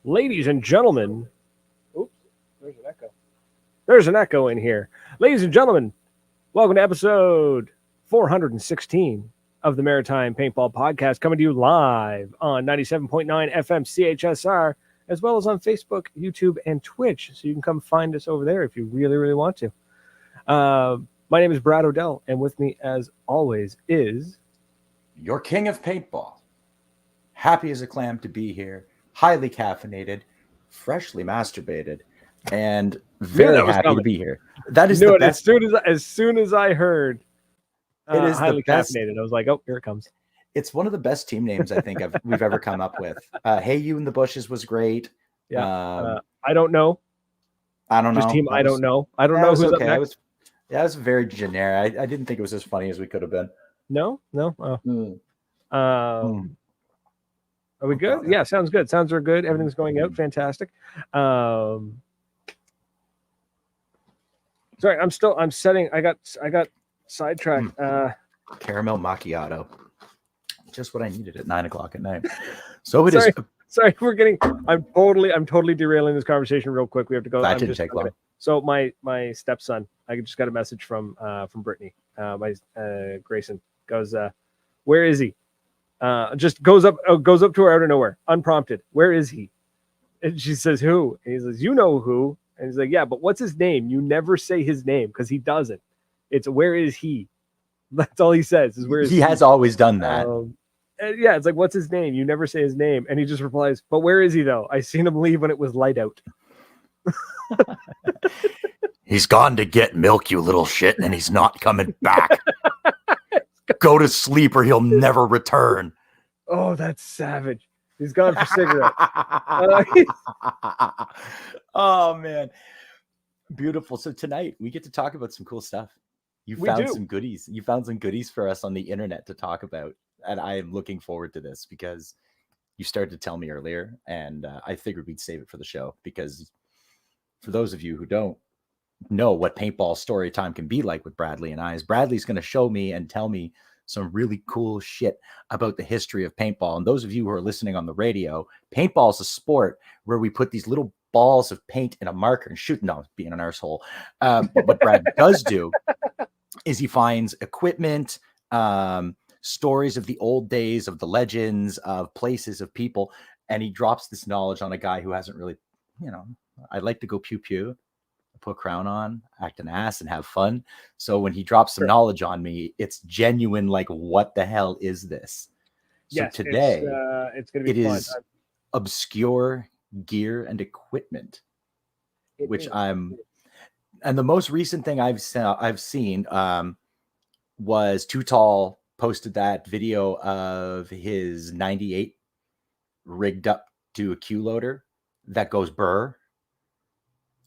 Ladies and gentlemen, oops, there's an echo. There's an echo in here. Ladies and gentlemen, welcome to episode 416 of the Maritime Paintball Podcast, coming to you live on 97.9 FM CHSR, as well as on Facebook, YouTube, and Twitch. So you can come find us over there if you really, really want to. My name is Brad Odell, and with me, as always, is your king of paintball. Happy as a clam to be here. Highly caffeinated, freshly masturbated, and very happy to be here. That is the best. As soon as I heard it is highly the best. caffeinated, I was like, oh, here it comes. It's one of the best team names I think we've ever come up with. Hey, You in the Bushes was great. Yeah. I don't know. I don't know. Just team. I don't know. I don't know who's okay. up next. It was very generic. I didn't think it was as funny as we could have been. No. Oh. Are we good? Yeah, sounds good. Sounds are good. Everything's going out. Fantastic. Sorry, I'm setting. I got sidetracked. Caramel macchiato. Just what I needed at 9 o'clock at night. So it is. Sorry, I'm totally derailing this conversation real quick. We have to go. That didn't take long. So my stepson, I just got a message from Brittany. My Grayson goes, where is he? Just goes up to her out of nowhere, unprompted. Where is he? And she says, who? And he says, you know who? And he's like, yeah, but what's his name? You never say his name because he doesn't. It's where is he? That's all he says is where is he? He has always done that. Yeah, it's like, what's his name? You never say his name. And he just replies, but where is he though? I seen him leave when it was light out. He's gone to get milk, you little shit, and he's not coming back. Go to sleep or he'll never return. Oh, that's savage. He's gone for cigarettes. Oh, man. Beautiful. So tonight we get to talk about some cool stuff. You found some goodies. You found some goodies for us on the internet to talk about. And I am looking forward to this because you started to tell me earlier. And I figured we'd save it for the show because for those of you who don't know what paintball story time can be like with Bradley and I, is Bradley's going to show me and tell me some really cool shit about the history of paintball. And those of you who are listening on the radio, paintball is a sport where we put these little balls of paint in a marker and shoot. No, being an arsehole. But what Brad does do is he finds equipment, stories of the old days, of the legends, of places, of people, and he drops this knowledge on a guy who hasn't really, I'd like to go pew pew, put a crown on, act an ass, and have fun. So when he drops some knowledge on me, it's genuine. Like, what the hell is this? So yes, today, it's going to be fun. Is obscure gear and equipment, and the most recent thing I've seen was Too Tall posted that video of his 98 rigged up to a Qloader that goes burr.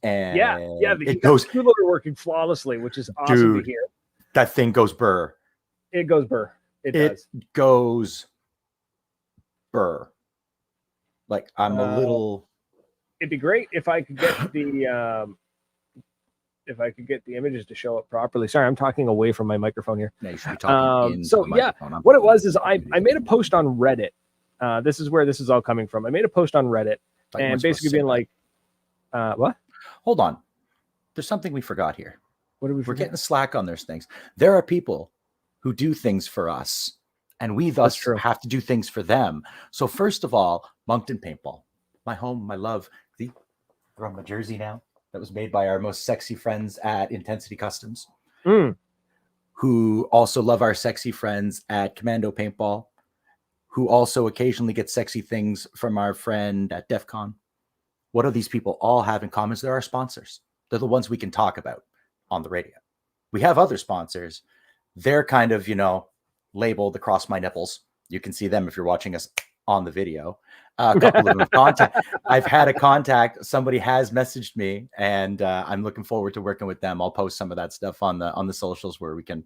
And it goes Qloader working flawlessly, which is awesome to hear. That thing goes burr. It goes burr. It goes burr. Like, I'm a little. It'd be great if I could get the images to show up properly. Sorry, I'm talking away from my microphone here. No, you should be talking what it was is I made a post on Reddit. This is where this is all coming from. I made a post on Reddit and basically being like, what? Hold on. There's something we forgot here. What are we? We're getting slack on those things. There are people who do things for us, and we thus have to do things for them. So first of all, Moncton Paintball, my home, my love. We're on my jersey now. That was made by our most sexy friends at Intensity Customs, who also love our sexy friends at Commando Paintball, who also occasionally get sexy things from our friend at DEF CON. What do these people all have in common? They're our sponsors. They're the ones we can talk about on the radio. We have other sponsors. They're kind of, labeled across my nipples. You can see them if you're watching us on the video. A couple of them contact. I've had a contact. Somebody has messaged me, and I'm looking forward to working with them. I'll post some of that stuff on the socials where we can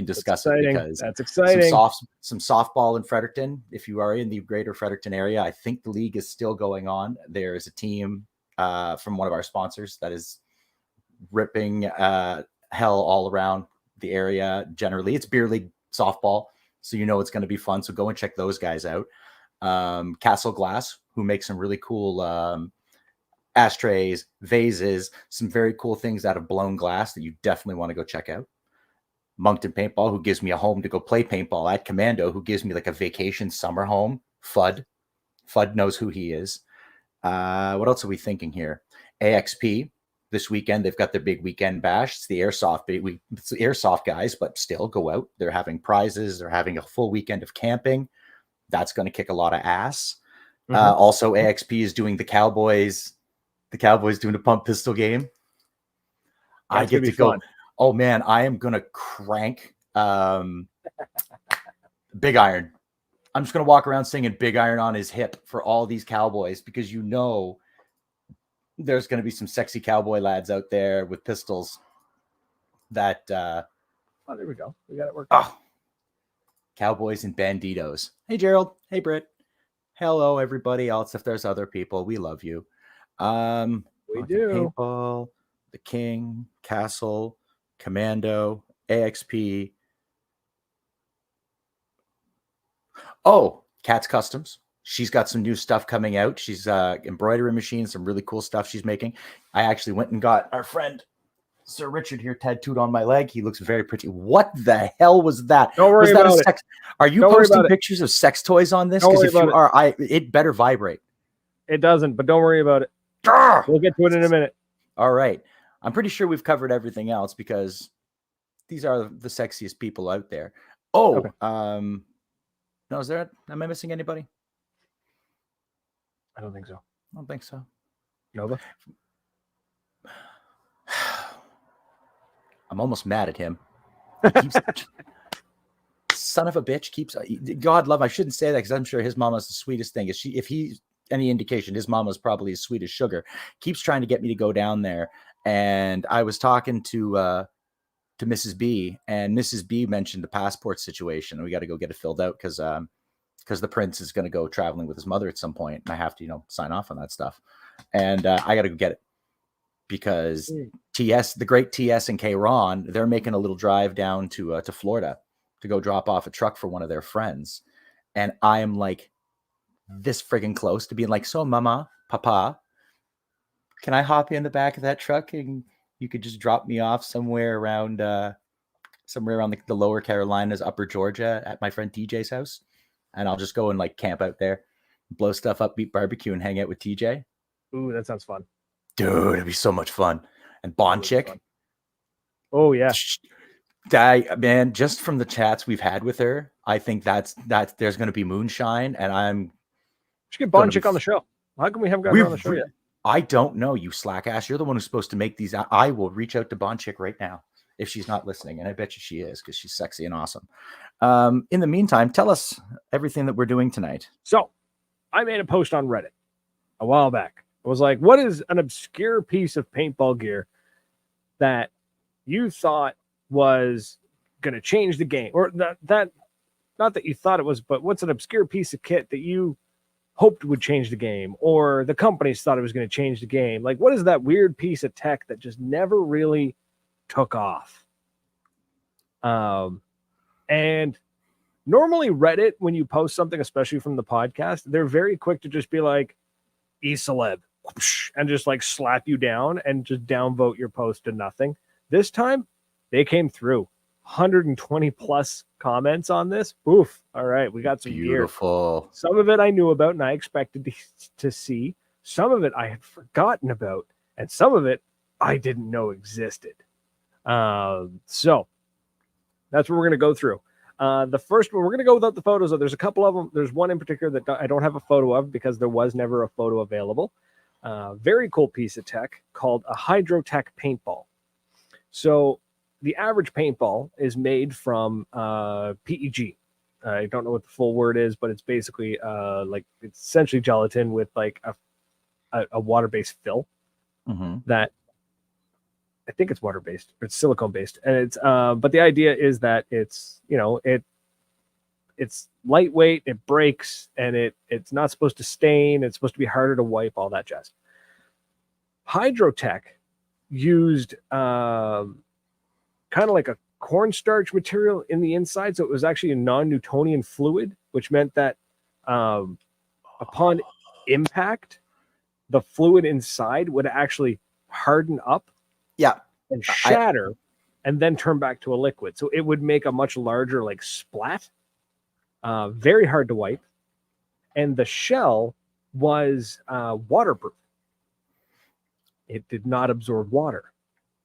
discuss it, because that's exciting. Some softball in Fredericton. If you are in the greater Fredericton area, I think the league is still going on. There is a team from one of our sponsors that is ripping hell all around the area. Generally, it's beer league softball, so it's going to be fun. So go and check those guys out. Castle Glass, who makes some really cool ashtrays, vases, some very cool things out of blown glass that you definitely want to go check out. Moncton Paintball, who gives me a home to go play paintball at. Commando, who gives me like a vacation summer home. Fudd knows who he is. What else are we thinking here? AXP, this weekend, they've got their big weekend bash. It's the airsoft, it's the airsoft guys, but still go out. They're having prizes. They're having a full weekend of camping. That's going to kick a lot of ass. Also, AXP is doing the Cowboys doing a pump pistol game. I get to go. Fun. Oh man, I am going to crank Big Iron. I'm just going to walk around singing Big Iron on his hip for all these cowboys, because you know there's going to be some sexy cowboy lads out there with pistols that oh, there we go. We got it working. Oh. Cowboys and banditos. Hey Gerald. Hey Britt. Hello everybody else. If there's other people, we love you. We do. Paintball, the King, Castle, Commando, AXP. Oh, Kat's Customs. She's got some new stuff coming out. She's embroidery machine, some really cool stuff she's making. I actually went and got our friend Sir Richard here tattooed on my leg. He looks very pretty. What the hell was that? Don't worry about it. Are you posting pictures of sex toys on this? Because if you are, it better vibrate. It doesn't, but don't worry about it. We'll get to it in a minute. All right. I'm pretty sure we've covered everything else, because these are the sexiest people out there. Oh, okay. No, am I missing anybody? I don't think so. I don't think so. Nova? I'm almost mad at him. Son of a bitch keeps. God love. I shouldn't say that, because I'm sure his mama's the sweetest thing. If he's any indication, his mama's probably as sweet as sugar. Keeps trying to get me to go down there, and I was talking to Mrs. B, and Mrs. B mentioned the passport situation. We got to go get it filled out, because the prince is going to go traveling with his mother at some point, and I have to sign off on that stuff, and I got to go get it, because the great TS and K Ron, they're making a little drive down to Florida to go drop off a truck for one of their friends, and I am like this friggin' close to being like, so mama, papa, can I hop in the back of that truck and you could just drop me off somewhere around the lower Carolinas, upper Georgia, at my friend TJ's house, and I'll just go and like camp out there, blow stuff up, beat barbecue, and hang out with TJ. Ooh, that sounds fun. Dude, it'd be so much fun. And Bond Chick. Oh yeah. Man, just from the chats we've had with her, I think that's there's going to be moonshine, and we should get Bond Chick on the show. How come we haven't got her on the show yet? I don't know, you slack ass. You're the one who's supposed to make these. I will reach out to Bond Chick right now if she's not listening, and I bet you she is, because she's sexy and awesome. In the meantime, tell us everything that we're doing tonight. So, I made a post on Reddit a while back. I was like, what is an obscure piece of paintball gear that you thought was going to change the game? Or that not that you thought it was, but what's an obscure piece of kit that you hoped would change the game, or the companies thought it was going to change the game? Like, what is that weird piece of tech that just never really took off? And normally Reddit, when you post something, especially from the podcast, they're very quick to just be like, e-celeb, and just like slap you down and just downvote your post to nothing. This time they came through. 120 plus comments on this. Oof. All right, we got some beautiful gear. Some of it I knew about and I expected to see. Some of it I had forgotten about, and some of it I didn't know existed. So that's what we're going to go through. The first one, we're going to go without the photos. There's a couple of them. There's one in particular that I don't have a photo of, because there was never a photo available. Very cool piece of tech called a HydroTec Paintball. So the average paintball is made from PEG. I don't know what the full word is, but it's basically like it's essentially gelatin with like a water-based fill that I think it's water-based, but it's silicone-based. And it's but the idea is that it's, it's lightweight, it breaks, and it's not supposed to stain. It's supposed to be harder to wipe, all that jazz. HydroTec used kind of like a cornstarch material in the inside, so it was actually a non-Newtonian fluid, which meant that upon impact, the fluid inside would actually harden up and shatter and then turn back to a liquid. So it would make a much larger like splat, very hard to wipe. And the shell was waterproof. It did not absorb water.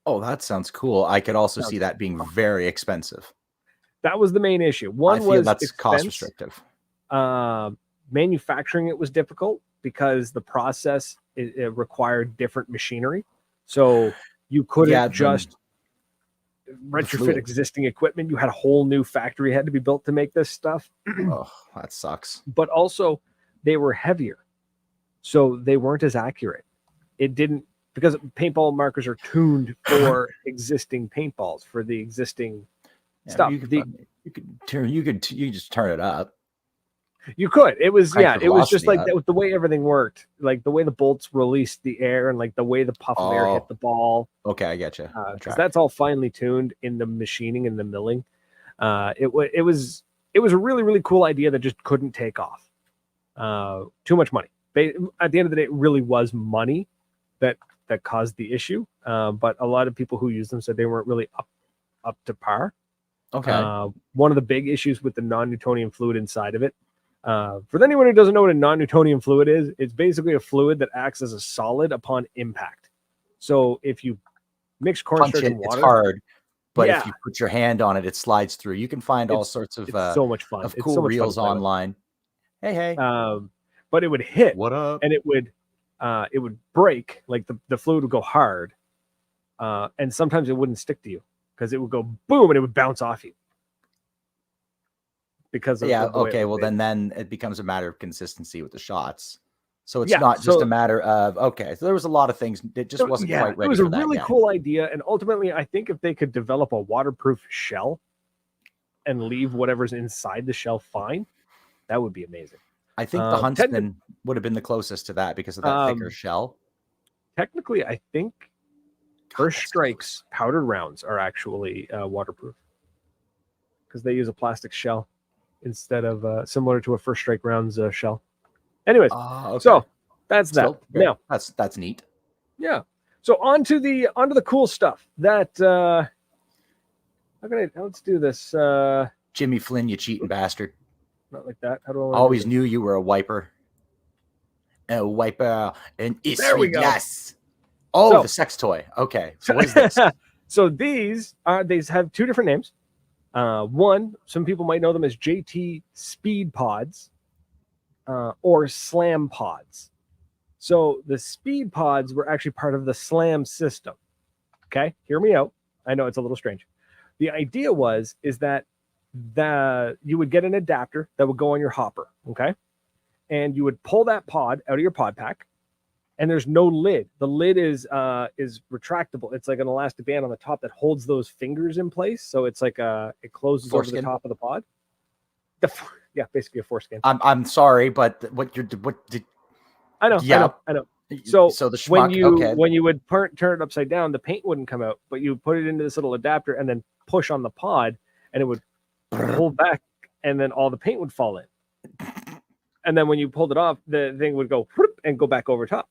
Oh, that sounds cool. I could also see that being very expensive. That was the main issue. One was that's expense. Cost restrictive. Manufacturing it was difficult because the process it required different machinery. So you couldn't just retrofit existing equipment. You had a whole new factory had to be built to make this stuff. Oh, that sucks. But also they were heavier. So they weren't as accurate. It didn't, because paintball markers are tuned for existing paintballs, for the existing stuff. You could just turn it up. You could. It was it was just like that, the way everything worked, like the way the bolts released the air and like the way the puff of air hit the ball. Okay, I get you. Because that's all finely tuned in the machining and the milling. It was a really, really cool idea that just couldn't take off. Too much money. At the end of the day, it really was money that caused the issue. But a lot of people who used them said they weren't really up to par. Okay. One of the big issues with the non-Newtonian fluid inside of it. For anyone who doesn't know what a non-Newtonian fluid is, it's basically a fluid that acts as a solid upon impact. So if you mix cornstarch and water, it's hard. But if you put your hand on it, it slides through. You can find all sorts of so much fun of cool reels online. Hey. But it would hit. What up? And it would break, like the fluid would go hard. And sometimes it wouldn't stick to you because it would go boom and it would bounce off you. Because of then it becomes a matter of consistency with the shots. So it's not just a matter of so there was a lot of things that just wasn't quite ready. It was a really cool idea, and ultimately I think if they could develop a waterproof shell and leave whatever's inside the shell fine, that would be amazing. I think the Huntsman would have been the closest to that because of that thicker shell. Technically, I think First Strike's powdered rounds are actually waterproof because they use a plastic shell instead of similar to a First Strike rounds shell. Let's so that's that. Now that's neat. Yeah. So on to the cool stuff. That let's do this. Jimmy Flynn, you cheating bastard. Not like that. How do I always knew you were a wiper? A wiper and there we go. Yes. Oh, the sex toy. Okay. So what is this? So these have two different names. One, some people might know them as JT Speed Pods or Slam Pods. So the Speed Pods were actually part of the Slam system. Okay, hear me out. I know it's a little strange. The idea is that you would get an adapter that would go on your hopper, okay? And you would pull that pod out of your pod pack, and there's no lid. The lid is retractable. It's like an elastic band on the top that holds those fingers in place. So it's like it closes over the top of the pod. Basically a foreskin. I'm sorry, but what did I know. So the schmuck, when you would turn it upside down, the paint wouldn't come out, but you put it into this little adapter and then push on the pod, and it would pull back, and then all the paint would fall in. And then when you pulled it off, the thing would go and go back over top.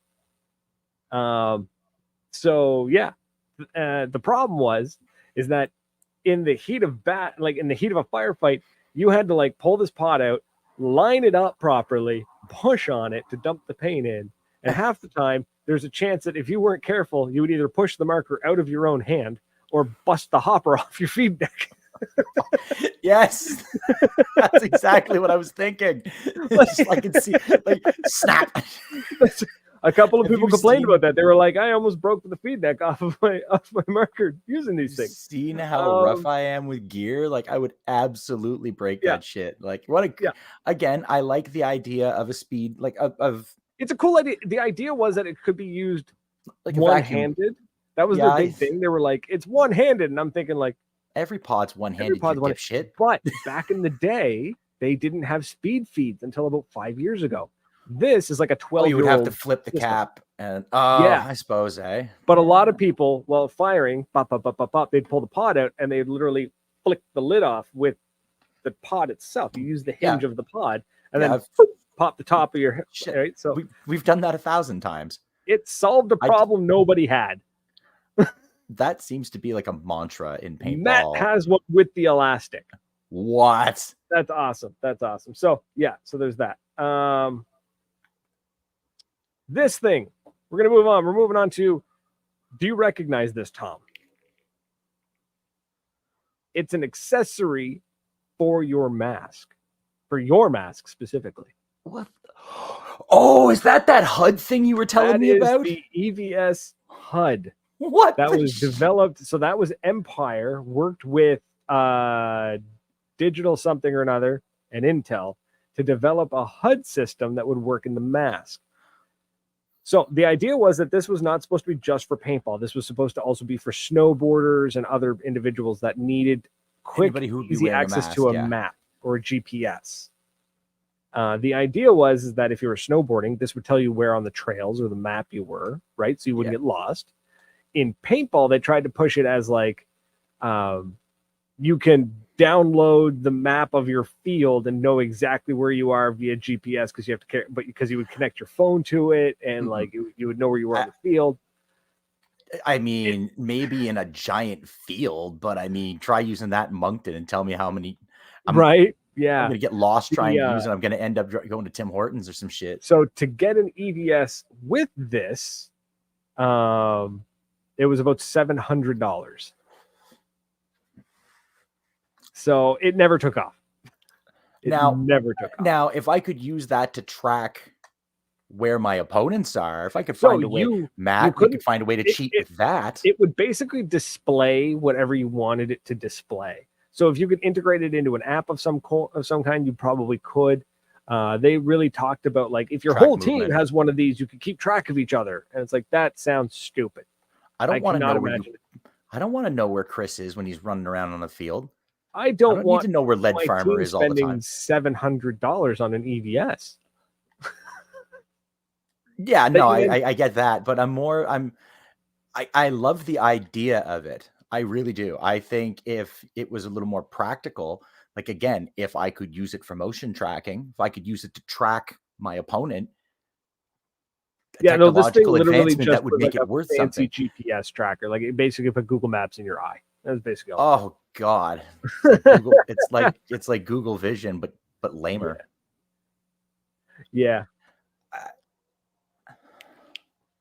The problem is that in the heat of in the heat of a firefight, you had to like pull this pod out, line it up properly, push on it to dump the paint in. And half the time, there's a chance that if you weren't careful, you would either push the marker out of your own hand or bust the hopper off your feed deck. Yes, that's exactly what I was thinking. I can see, like, snap. A couple of people complained about that. They were like, "I almost broke the feed deck off my marker using these things." Seen how rough I am with gear? Like, I would absolutely break that shit. Like, again, I like the idea of a speed, like of. It's a cool idea. The idea was that it could be used like one-handed. That was the big thing. They were like, "It's one-handed," and I'm thinking like. Every pod's one-handed, shit. But back in the day, they didn't have speed feeds until about 5 years ago. This is like a 12-year-old. You would have to flip the cap, and I suppose, eh? But a lot of people, while firing, they'd pull the pod out, and they'd literally flick the lid off with the pod itself. You use the hinge of the pod, and then pop the top of your Shit. right. So we've done that 1,000 times. It solved a problem nobody had. That seems to be like a mantra in paintball. Matt has one with the elastic. What? That's awesome. That's awesome. So yeah, so there's that. This thing, we're gonna move on. We're moving on to, do you recognize this, Tom? It's an accessory for your mask. For your mask specifically. What? Oh, is that HUD thing you were telling me about? The EVS HUD. What? That was developed. So that was Empire, worked with Digital something or another and Intel to develop a HUD system that would work in the mask. So the idea was that this was not supposed to be just for paintball. This was supposed to also be for snowboarders and other individuals that needed quick, easy access to a map or a GPS. The idea was that if you were snowboarding, this would tell you where on the trails or the map you were, right? So you wouldn't get lost. In paintball, they tried to push it as like you can download the map of your field and know exactly where you are via GPS because you have to, but because you would connect your phone to it and like you would know where you were on the field. I mean, maybe in a giant field, but I mean, try using that in Moncton and tell me how many. Right? Yeah. I'm going to get lost trying to use it. I'm going to end up going to Tim Hortons or some shit. So to get an EVS with this, it was about $700. So it never took off. Never took off. Now, if I could use that to track where my opponents are, if I could find a way, Matt, you could find a way to cheat with that. It would basically display whatever you wanted it to display. So if you could integrate it into an app of some kind, you probably could. They really talked about like if your whole team has one of these, you could keep track of each other. And it's like, that sounds stupid. I don't want to know where Chris is when he's running around on the field. I don't want need to know where Lead Farmer is all the time. Spending $700 on an EVS. Yeah, no, I get that, but I love the idea of it. I really do. I think if it was a little more practical, like again, if I could use it for motion tracking, if I could use it to track my opponent, this thing literally just that would make it worth something. GPS tracker, like it basically put Google Maps in your eye. That's basically all. Oh God, it's like Google Vision, but lamer. Yeah.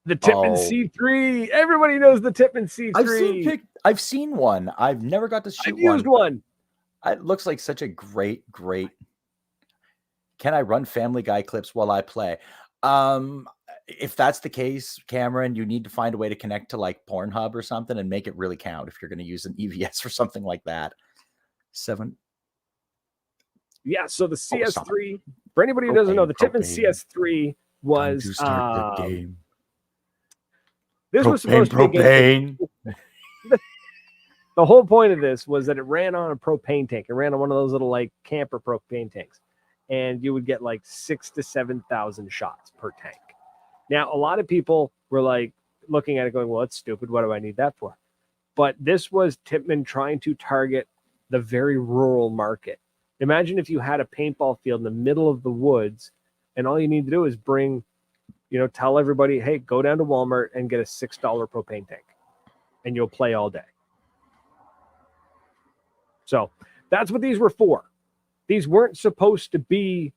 The Tippmann C3. Everybody knows the Tippmann C3. I've seen one. I've never got to shoot one. I've used one. It looks like such a great. Can I run Family Guy clips while I play? If that's the case, Cameron, you need to find a way to connect to like Pornhub or something and make it really count if you're going to use an EVS or something like that. Yeah, so the CS3, for anybody who doesn't know, the Tippmann CS3 was time to start the game. This was supposed to be the whole point of this was that it ran on a propane tank. It ran on one of those little like camper propane tanks, and you would get like 6,000 to 7,000 shots per tank. Now, a lot of people were like looking at it going, well, it's stupid. What do I need that for? But this was Tippmann trying to target the very rural market. Imagine if you had a paintball field in the middle of the woods, and all you need to do is tell everybody, hey, go down to Walmart and get a $6 propane tank, and you'll play all day. So that's what these were for. These weren't supposed to be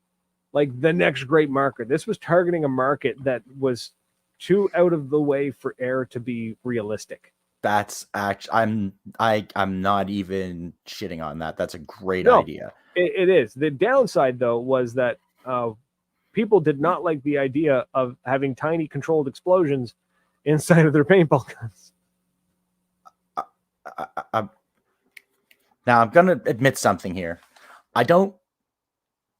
like the next great market. This was targeting a market that was too out of the way for air to be realistic. That's actually, I'm not even shitting on that. That's a great idea. It is. The downside though was that people did not like the idea of having tiny controlled explosions inside of their paintball guns. Now I'm going to admit something here. I don't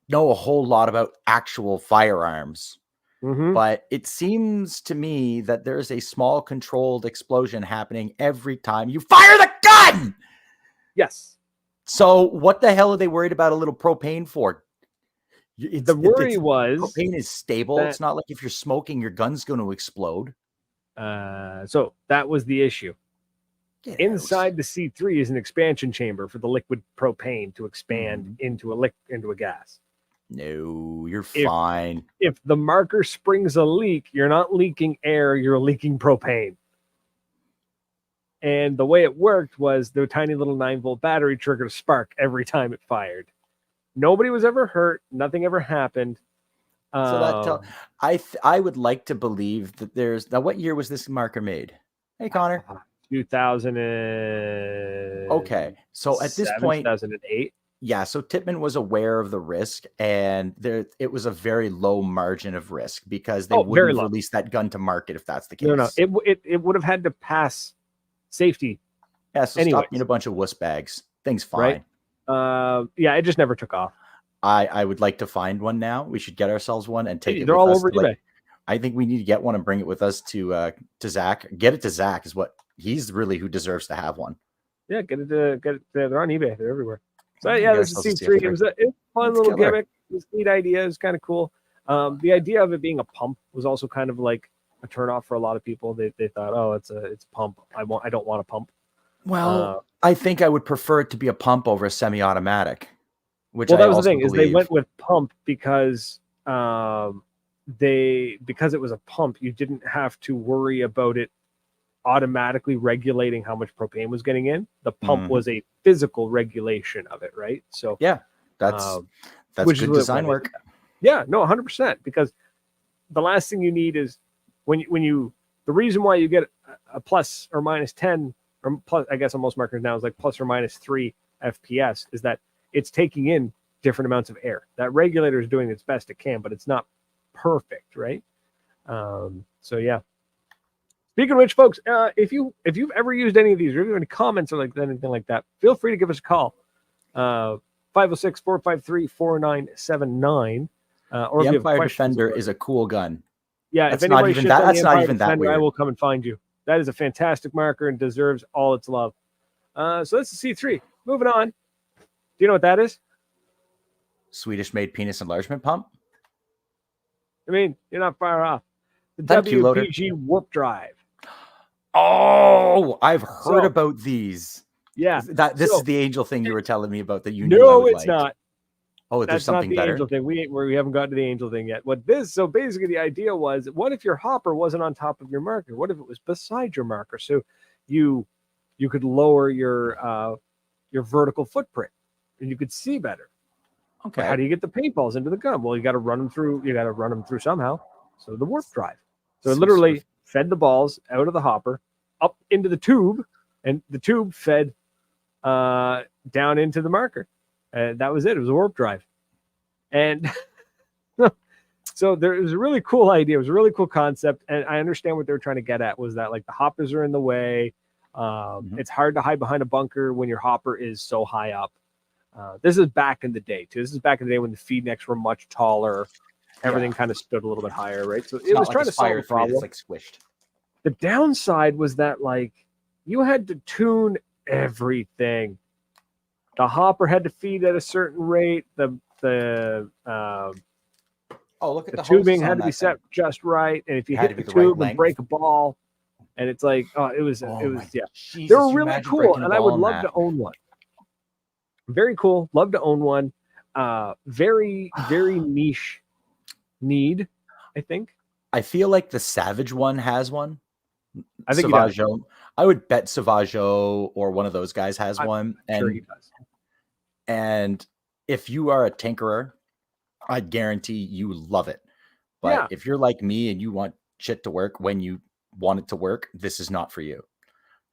know a whole lot about actual firearms, but it seems to me that there's a small controlled explosion happening every time you fire the gun. Yes. So what the hell are they worried about a little propane for? The worry was propane is stable. It's not like if you're smoking, your gun's going to explode. So that was the issue. Inside the C3 is an expansion chamber for the liquid propane to expand into a gas. No, you're fine. If the marker springs a leak, you're not leaking air, you're leaking propane. And the way it worked was the tiny little 9-volt battery triggered a spark every time it fired. Nobody was ever hurt. Nothing ever happened. So that I would like to believe that there's now. What year was this marker made? Hey, Connor. 2000. Okay, so at this point, 2008. Yeah, so Tippmann was aware of the risk, and it was a very low margin of risk because they wouldn't release that gun to market if that's the case. No, it would have had to pass safety. Yeah, so stop being a bunch of wuss bags. Things fine. Right? Yeah, it just never took off. I would like to find one now. We should get ourselves one and take it. They're all over eBay. I think we need to get one and bring it with us to Zach. Get it to Zach is what he's really who deserves to have one. Yeah, get it. They're on eBay. They're everywhere. So yeah, this is C3. It was a fun little gimmick. It was a neat idea. It was kind of cool. The idea of it being a pump was also kind of like a turnoff for a lot of people. They thought, oh, it's a pump. I don't want a pump. Well, I think I would prefer it to be a pump over a semi-automatic. That was the thing is they went with pump because because it was a pump, you didn't have to worry about it automatically regulating how much propane was getting in. The pump was a physical regulation of it, right? So yeah, that's good design work. Yeah, no, 100%. Because the last thing you need is when you the reason why you get a plus or minus 10 or plus, I guess on most markers now is like plus or minus 3 FPS is that it's taking in different amounts of air. That regulator is doing its best it can, but it's not perfect, right? So yeah. Speaking of which, folks, if you've ever used any of these, or if you have any comments or like anything like that, feel free to give us a call. 506-453-4979. Or the Empire Defender is a cool gun. Yeah, that's not even that weird. I will come and find you. That is a fantastic marker and deserves all its love. So this is C3. Moving on. Do you know what that is? Swedish-made penis enlargement pump. I mean, you're not far off. The WPG warp drive. Oh, I've heard about these. Yeah, this is the angel thing you were telling me about that you knew. No, it's not. Oh, there's something not the better. Angel thing. We haven't gotten to the angel thing yet. So basically the idea was, what if your hopper wasn't on top of your marker? What if it was beside your marker? So you could lower your vertical footprint and you could see better. Okay. But how do you get the paintballs into the gun? Well, you got to run them through. You got to run them through somehow. So the warp drive. So it literally fed the balls out of the hopper up into the tube, and the tube fed down into the marker. And that was it. It was a warp drive. And so there was a really cool idea. It was a really cool concept. And I understand what they were trying to get at was that like the hoppers are in the way. It's hard to hide behind a bunker when your hopper is so high up. This is back in the day too. This is back in the day when the feed necks were much taller. Everything kind of stood a little bit higher, right? So it was trying to solve the problem. It's like squished. The downside was that like you had to tune everything. The hopper had to feed at a certain rate. The tubing had to be set just right, and if you hit the tube and break a ball, and it's like it was Jesus, they were really cool, and I would love to own one. Very cool, love to own one. Very niche need, I think. I feel like the Savage one has one. I think Savaggio. I would bet Savaggio or one of those guys has one. And sure he does. And if you are a tinkerer, I guarantee you love it. But if you're like me and you want shit to work when you want it to work, this is not for you.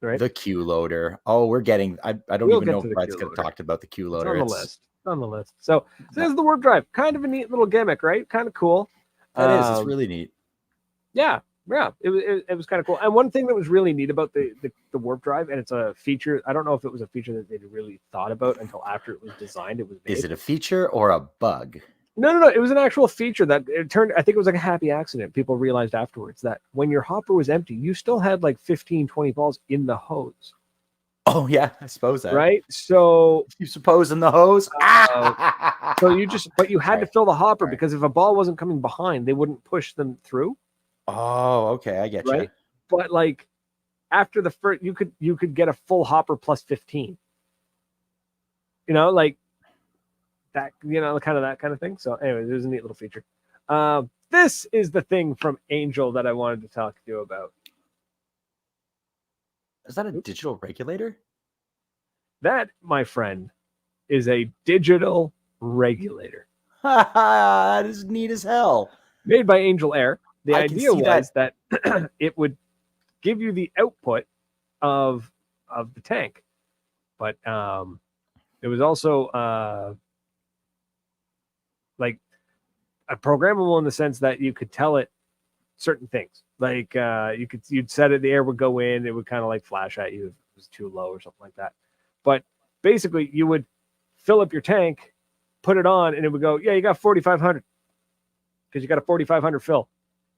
Right. The Qloader. Oh, we're getting. I don't even know if Brett's going to talk about the Qloader. It's on the list. So this is the warp drive. Kind of a neat little gimmick, right? Kind of cool. That is. It's really neat. Yeah. It was kind of cool. And one thing that was really neat about the warp drive, and it's a feature. I don't know if it was a feature that they really thought about until after it was designed. It was made. Is it a feature or a bug? No. It was an actual feature that it turned. I think it was like a happy accident. People realized afterwards that when your hopper was empty, you still had like 15, 20 balls in the hose. Oh yeah, I suppose that. Right. So you suppose in the hose. But you had to fill the hopper because if a ball wasn't coming behind, they wouldn't push them through. Oh, okay, I get you. But like after the first, you could get a full hopper plus 15. You know, like that, that kind of thing. So anyway, there's a neat little feature. This is the thing from Angel that I wanted to talk to you about. Is that a digital regulator? That, my friend, is a digital regulator. That is neat as hell. Made by Angel Air. The idea was that it would give you the output of the tank, but it was also like a programmable in the sense that you could tell it certain things. Like you'd set it, the air would go in, it would kind of like flash at you if it was too low or something like that. But basically, you would fill up your tank, put it on, and it would go, yeah, you got 4,500 because you got a 4,500 fill.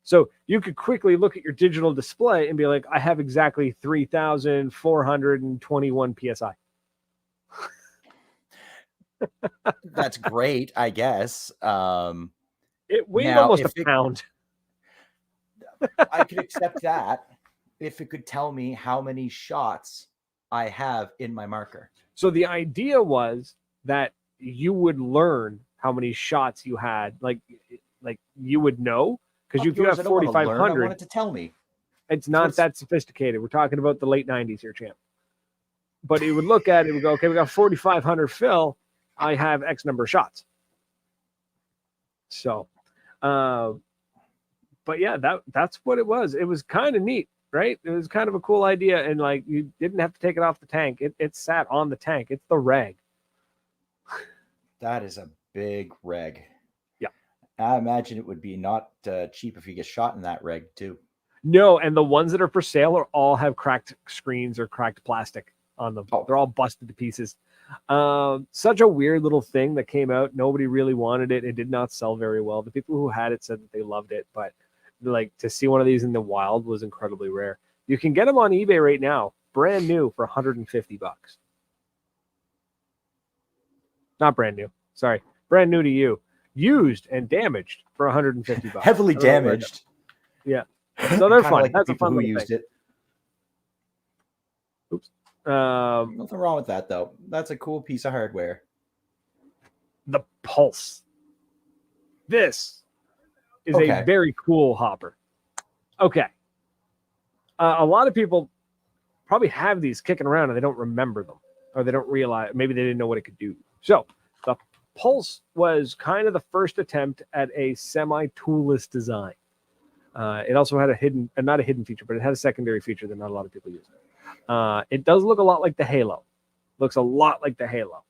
So you could quickly look at your digital display and be like, I have exactly 3,421 PSI. That's great, I guess. It weighed almost a pound. I could accept that if it could tell me how many shots I have in my marker. So the idea was that you would learn how many shots you had. Like you would know, because if you have 4,500, I want it to tell me. It's not that sophisticated. We're talking about the late 90s here, champ. But it would look at it, it would go, okay, we got 4,500 fill. I have X number of shots. So, but yeah, that's what it was. It was kind of neat, right? It was kind of a cool idea. And like, you didn't have to take it off the tank. It sat on the tank. It's the reg. That is a big reg. Yeah. I imagine it would be not cheap if you get shot in that reg too. No, and the ones that are for sale all have cracked screens or cracked plastic on them. Oh. They're all busted to pieces. Such a weird little thing that came out. Nobody really wanted it. It did not sell very well. The people who had it said that they loved it, but like to see one of these in the wild was incredibly rare. You can get them on eBay right now, brand new for $150. Not brand new. Sorry. Brand new to you. Used and damaged for $150. Heavily damaged. Yeah. So they're fun. Like that's the a fun who little used thing. It. Oops. Nothing wrong with that though. That's a cool piece of hardware. The Pulse. This is a very cool hopper. Okay. A lot of people probably have these kicking around and they don't remember them, or they don't realize, maybe they didn't know what it could do. So the Pulse was kind of the first attempt at a semi-toolless design. It also had not a hidden feature, but it had a secondary feature that not a lot of people use. It does look a lot like the Halo. Looks a lot like the Halo.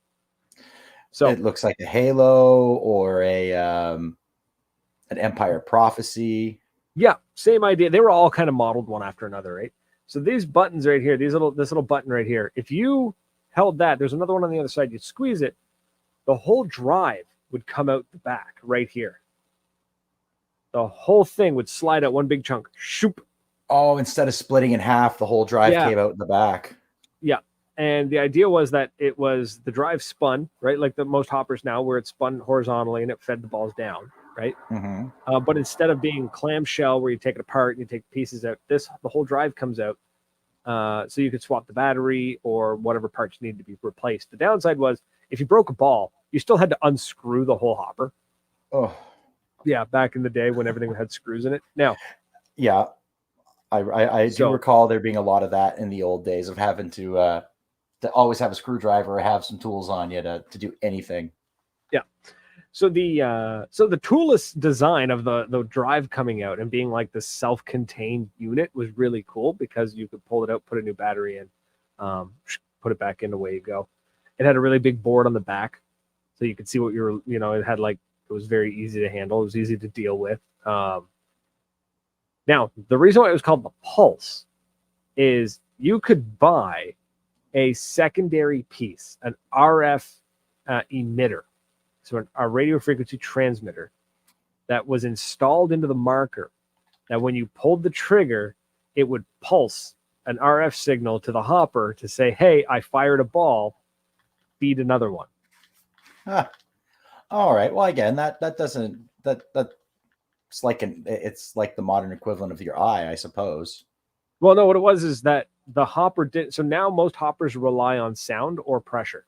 So it looks like a Halo or an Empire Prophecy. Yeah, same idea. They were all kind of modeled one after another, right? So these buttons right here, this little button right here, if you held that, there's another one on the other side. You squeeze it, the whole drive would come out the back right here. The whole thing would slide out one big chunk. Shoop. Oh, instead of splitting in half, the whole drive came out in the back. Yeah. And the idea was that it was the drive spun, right? Like the most hoppers now, where it spun horizontally and it fed the balls down, right? Mm-hmm. But instead of being clamshell where you take it apart and you take pieces out, the whole drive comes out. So you could swap the battery or whatever parts need to be replaced. The downside was if you broke a ball, you still had to unscrew the whole hopper. Oh. Yeah, back in the day when everything had screws in it. Now, yeah, I do recall there being a lot of that in the old days of having to always have a screwdriver or have some tools on you to do anything. Yeah. So the toolless design of the drive coming out and being like the self-contained unit was really cool because you could pull it out, put a new battery in, put it back in, away you go. It had a really big board on the back, so you could see what it had like. It was very easy to handle. It was easy to deal with. Now, the reason why it was called the Pulse is you could buy a secondary piece, an RF emitter, so a radio frequency transmitter that was installed into the marker. That when you pulled the trigger, it would pulse an RF signal to the hopper to say, "Hey, I fired a ball. Feed another one." Huh. All right. Well, again, it's like the modern equivalent of your eye, I suppose. Well, no, what it was is that the hopper did. So now most hoppers rely on sound or pressure.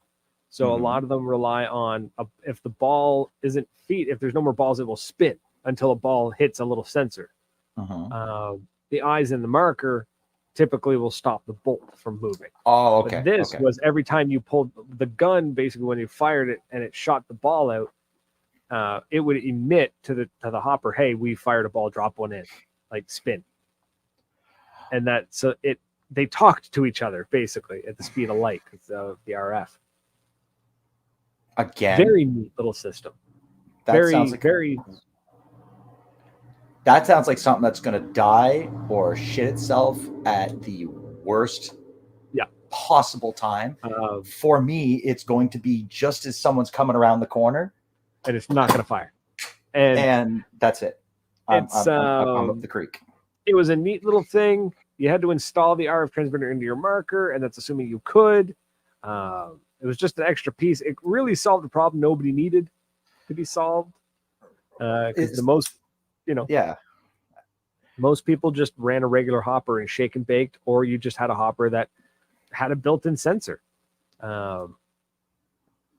So a lot of them rely on if the ball isn't if there's no more balls, it will spin until a ball hits a little sensor. The eyes in the marker typically will stop the bolt from moving. Oh, okay. But this was every time you pulled the gun, basically when you fired it and it shot the ball out, it would emit to the hopper, hey, we fired a ball, drop one in, like spin. And they talked to each other basically at the speed of light because of the RF. Again, very neat little system. That sounds like something that's going to die or shit itself at the worst possible time. For me, it's going to be just as someone's coming around the corner, and it's not going to fire, and that's it. I'm up the creek. It was a neat little thing. You had to install the RF transmitter into your marker, and that's assuming you could. It was just an extra piece. It really solved a problem nobody needed to be solved. Because most people just ran a regular hopper and shake and baked, or you just had a hopper that had a built-in sensor. So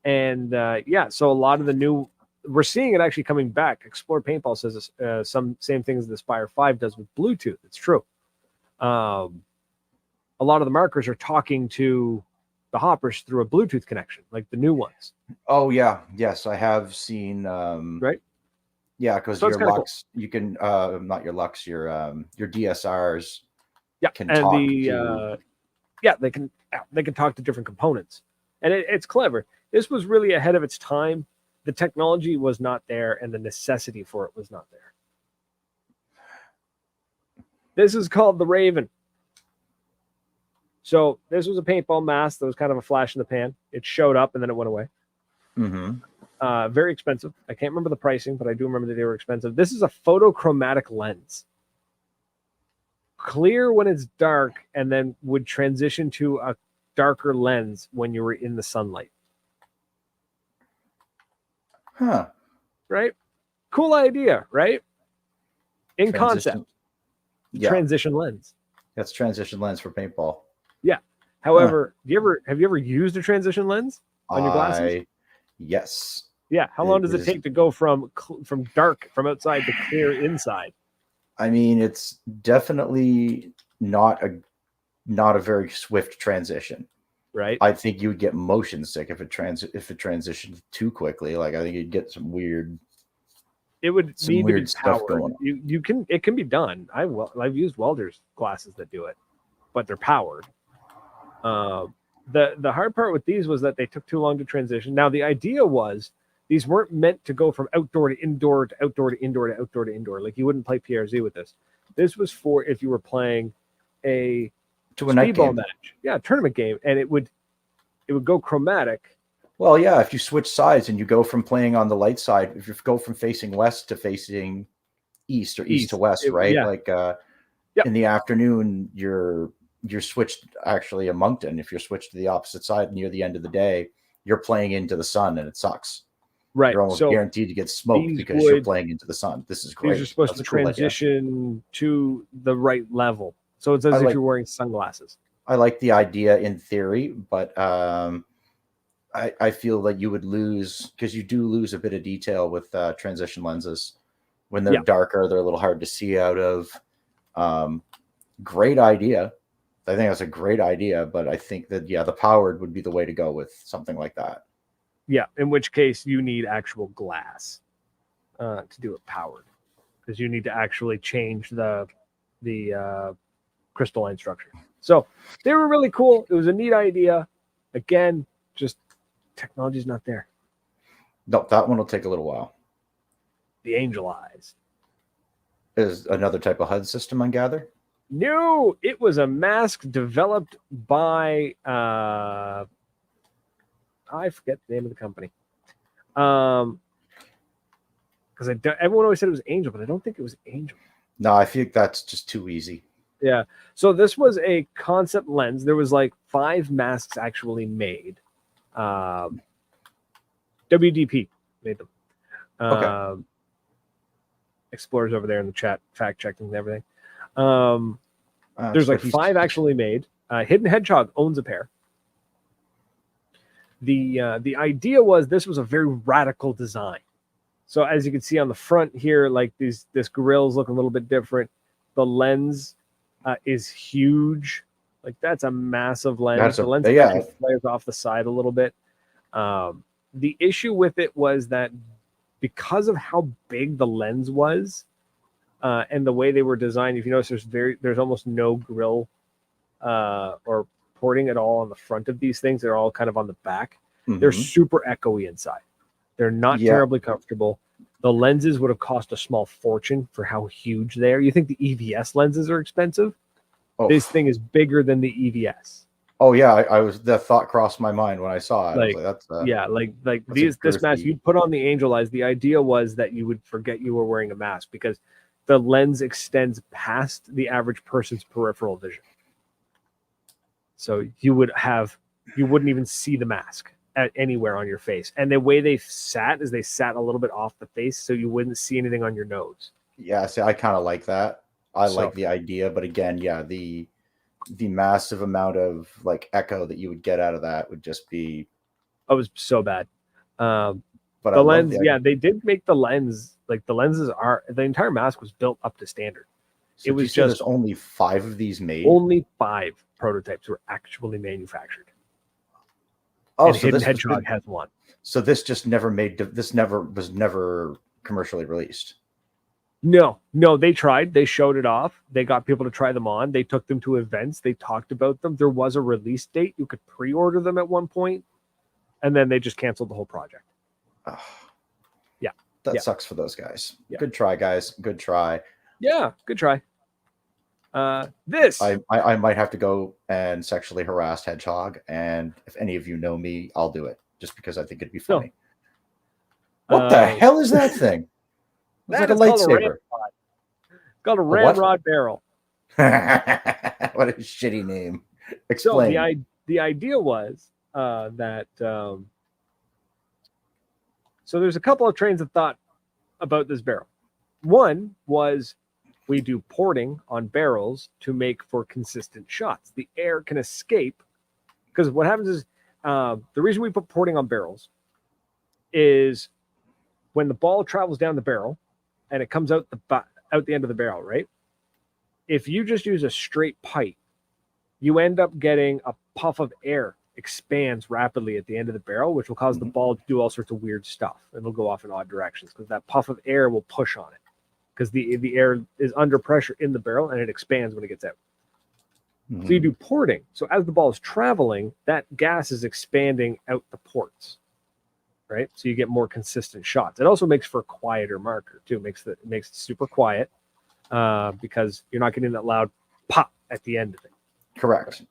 a lot of the new, we're seeing it actually coming back. Explore Paintball says some same things the Spire 5 does with Bluetooth. It's true. A lot of the markers are talking to the hoppers through a Bluetooth connection, like the new ones. Oh yeah, yes, I have seen. Right. Yeah, because your Lux, cool. You can not your Lux, your DSRs. Yeah, can and talk they can talk to different components, and it's clever. This was really ahead of its time. The technology was not there, and the necessity for it was not there. This is called the Raven. So this was a paintball mask that was kind of a flash in the pan. It showed up and then it went away. Very expensive. I can't remember the pricing, but I do remember that they were expensive. This is a photochromatic lens. Clear when it's dark, and then would transition to a darker lens when you were in the sunlight. Huh. Right? Cool idea, right? In concept. Yeah. Transition lens. That's transition lens for paintball. Yeah. However, have you ever used a transition lens on your glasses? Yes. Yeah. How long does it take to go from dark from outside to clear inside? I mean, it's definitely not a very swift transition. Right. I think you would get motion sick if it transitioned too quickly. Like I think you'd get some weird. It would need to be stuff powered. going on. It can be done. I've used welders' glasses that do it, but they're powered. The hard part with these was that they took too long to transition. Now the idea was these weren't meant to go from outdoor to indoor to outdoor to indoor to outdoor to indoor. Like you wouldn't play PRZ with this. This was for if you were playing a speedball match, tournament game, and it would go chromatic. Well, yeah, if you switch sides and you go from playing on the light side, if you go from facing west to facing east or east to west, right? In the afternoon, you're switched actually a Moncton. If you're switched to the opposite side near the end of the day, you're playing into the sun and it sucks. Right. You're almost guaranteed to get smoked because you're playing into the sun. This is great. These are supposed to transition to the right level. So it's as if you're wearing sunglasses. I like the idea in theory, but I feel that you would lose, because you do lose a bit of detail with transition lenses. When they're darker, they're a little hard to see out of. Great idea. I think that's a great idea, but I think that, the powered would be the way to go with something like that. Yeah, in which case you need actual glass to do it powered, because you need to actually change the crystalline structure. So they were really cool. It was a neat idea. Again, just technology's not there. No, that one will take a little while. The Angel Eyes is another type of HUD system, I gather. No, it was a mask developed by I forget the name of the company. Because everyone always said it was Angel, but I don't think it was Angel. No, I think that's just too easy. Yeah. So this was a concept lens. There was like 5 masks actually made. WDP made them. Okay. Explorers over there in the chat, fact checking and everything. There's like 5 actually made. Hidden Hedgehog owns a pair. The idea was this was a very radical design. So as you can see on the front here, like this grill's look a little bit different. The lens is huge. Like that's a massive lens. The lens actually flares off the side a little bit. The issue with it was that because of how big the lens was and the way they were designed, if you notice, there's almost no grill or porting at all on the front of these things. They're all kind of on the back. They're super echoey inside. They're not terribly comfortable. The lenses would have cost a small fortune for how huge they are. You think the EVS lenses are expensive? Oh. This thing is bigger than the EVS. Oh yeah, that thought crossed my mind when I saw it. Like, this mask you'd put on the angel eyes. The idea was that you would forget you were wearing a mask because the lens extends past the average person's peripheral vision. So you wouldn't even see the mask anywhere on your face. And the way they sat is they sat a little bit off the face, so you wouldn't see anything on your nose. Yeah, see, I kind of like that. I like the idea, but again, yeah, the massive amount of like echo that you would get out of that would just be. It was so bad. But the lens, they did make the lens, like the lenses the entire mask was built up to standard. So it was just there's only 5 of these made. Only 5 prototypes were actually manufactured. Oh, and so Hidden Hedgehog has one. So this just never was never commercially released. No, they tried. They showed it off. They got people to try them on. They took them to events. They talked about them. There was a release date. You could pre-order them at one point, and then they just canceled the whole project. That sucks for those guys. Yeah. Good try, guys. Good try. Yeah, good try. I might have to go and sexually harass Hedgehog, and if any of you know me, I'll do it just because I think it'd be funny. No. What the hell is that thing? It's like a lightsaber. It's called a ramrod barrel. What a shitty name. Explain. So the idea was that so there's a couple of trains of thought about this barrel. One was we do porting on barrels to make for consistent shots. The air can escape because what happens is the reason we put porting on barrels is when the ball travels down the barrel and it comes out the end of the barrel, right? If you just use a straight pipe, you end up getting a puff of air expands rapidly at the end of the barrel, which will cause the ball to do all sorts of weird stuff. And it'll go off in odd directions because that puff of air will push on it because the air is under pressure in the barrel and it expands when it gets out. So you do porting. So as the ball is traveling, that gas is expanding out the ports, right? So you get more consistent shots. It also makes for a quieter marker too. It makes it super quiet because you're not getting that loud pop at the end of it. Correct.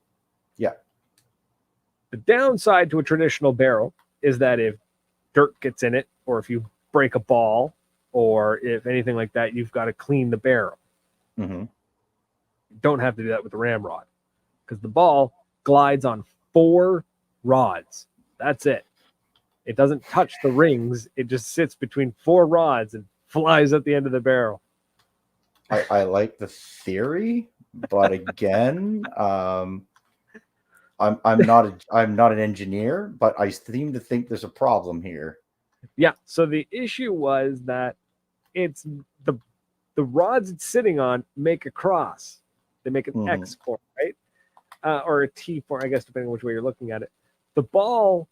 Yeah. The downside to a traditional barrel is that if dirt gets in it, or if you break a ball, or if anything like that, you've got to clean the barrel. You don't have to do that with the ramrod because the ball glides on 4 rods. That's it. It doesn't touch the rings. It just sits between 4 rods and flies at the end of the barrel. I like the theory, but again, I'm not an engineer, but I seem to think there's a problem here. Yeah. So the issue was that it's the rods it's sitting on make a cross. They make an X form, right? Or a T form, I guess, depending on which way you're looking at it. The ball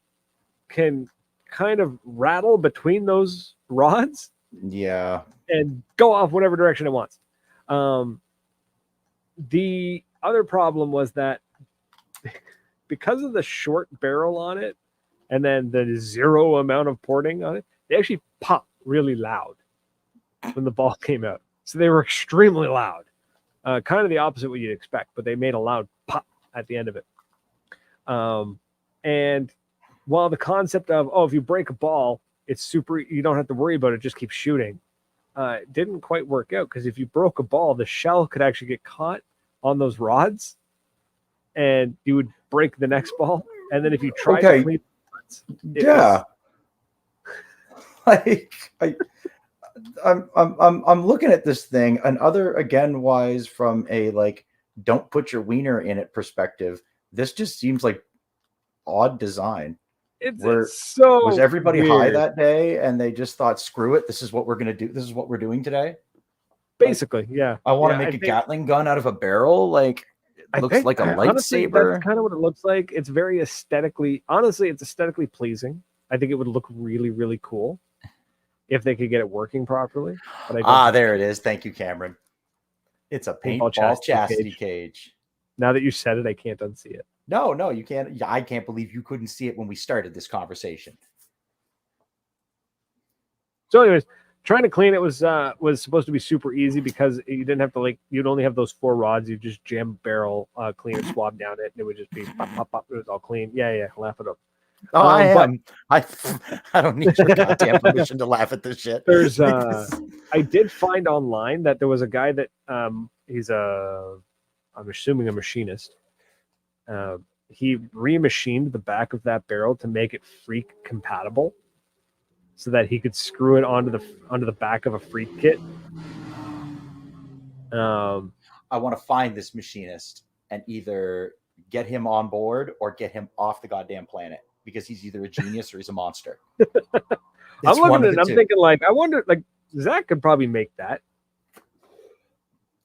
can kind of rattle between those rods. Yeah. And go off whatever direction it wants. The other problem was that because of the short barrel on it and then the 0 amount of porting on it, they actually popped really loud when the ball came out. So they were extremely loud. Kind of the opposite of what you'd expect, but they made a loud pop at the end of it. And while the concept of, if you break a ball, it's super, you don't have to worry about it, just keep shooting. It didn't quite work out because if you broke a ball, the shell could actually get caught on those rods and you would break the next ball. And then if you tried to clean I'm looking at this thing, and wise from a don't put your wiener in it perspective, this just seems like odd design. It's so was everybody weird. high that day and they just thought, screw it, this is what we're gonna do, this is what we're doing today? Basically, yeah. I want to make a Gatling gun out of a barrel. Like, it looks like a lightsaber. Honestly, that's kind of what it looks like. It's very aesthetically, honestly, it's aesthetically pleasing. I think it would look really, really cool if they could get it working properly. But there it is. Thank you, Cameron. It's a paintball chastity cage. Now that you said it, I can't unsee it. No, you can't. I can't believe you couldn't see it when we started this conversation. So anyways, trying to clean it was supposed to be super easy because you didn't have to you'd only have those 4 rods. You just jam barrel cleaner swab down it, and it would just be pop, pop, pop. It was all clean. Yeah, laugh it up. Oh, I am. I don't need your goddamn permission to laugh at this shit. There's I did find online that there was a guy that he's I'm assuming a machinist. He remachined the back of that barrel to make it freak compatible, so that he could screw it onto the back of a freak kit. I want to find this machinist and either get him on board or get him off the goddamn planet, because he's either a genius or he's a monster. I'm looking at it, I'm thinking, I wonder, Zach could probably make that.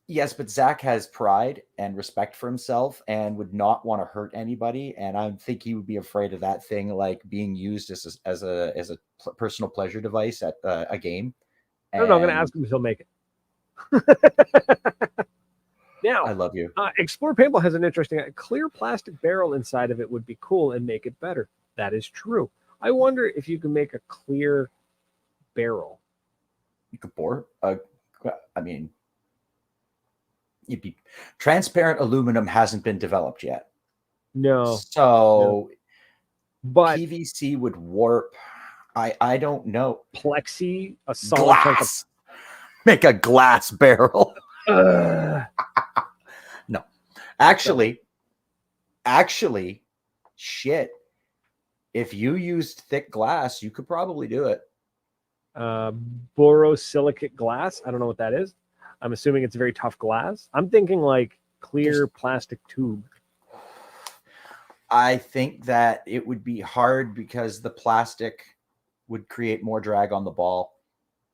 Yes, but Zach has pride and respect for himself and would not want to hurt anybody. And I think he would be afraid of that thing being used as a personal pleasure device at a game. I don't know. I'm going to ask him if he'll make it. Now, I love you. Explore Paintball has an interesting clear plastic barrel inside of it would be cool and make it better. That is true. I wonder if you can make a clear barrel. You could bore. You'd be transparent. Aluminum hasn't been developed yet. No. So, but PVC would warp. I don't know. Plexi, a solid glass. Make a glass barrel. No, actually, shit. If you used thick glass, you could probably do it. Borosilicate glass. I don't know what that is. I'm assuming it's very tough glass. I'm thinking clear plastic tube. I think that it would be hard because the plastic would create more drag on the ball.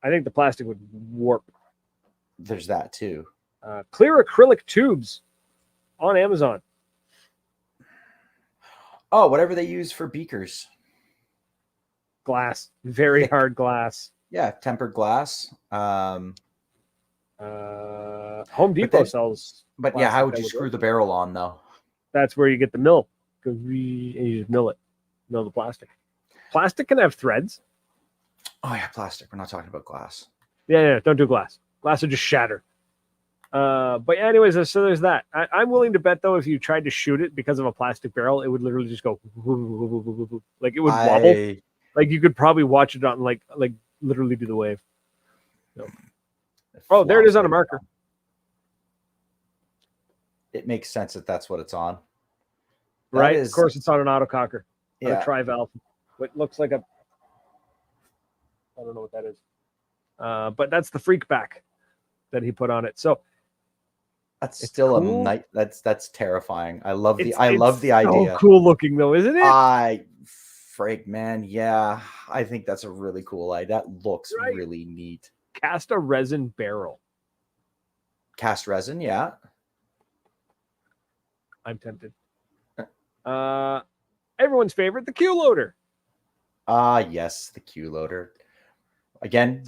I think the plastic would warp. There's that too. Clear acrylic tubes on Amazon. Oh, whatever they use for beakers. Glass. Very hard glass. Yeah, tempered glass. Home Depot sells. But yeah, how would you screw the barrel on though? That's where you get the mill. And you just mill the plastic. Plastic can have threads. Oh yeah, plastic. We're not talking about glass. Yeah, don't do glass. Glass will just shatter. But anyways, so there's that. I'm willing to bet though, if you tried to shoot it because of a plastic barrel, it would literally just go like it would wobble. Like you could probably watch it on like literally do the wave. So. Oh, there it is on a marker. It makes sense that that's what it's on. Right? Of course, it's on an autococker. Yeah. A tri-valve. What looks like a... I don't know what that is. But that's the freak back that he put on it. So that's still cool. That's terrifying. I love the idea. So cool looking though, isn't it? Freak, man. Yeah, I think that's a really cool idea. That looks really neat. Cast a resin barrel. Cast resin, yeah. I'm tempted. Everyone's favorite, the Qloader. Yes, the Qloader. Again,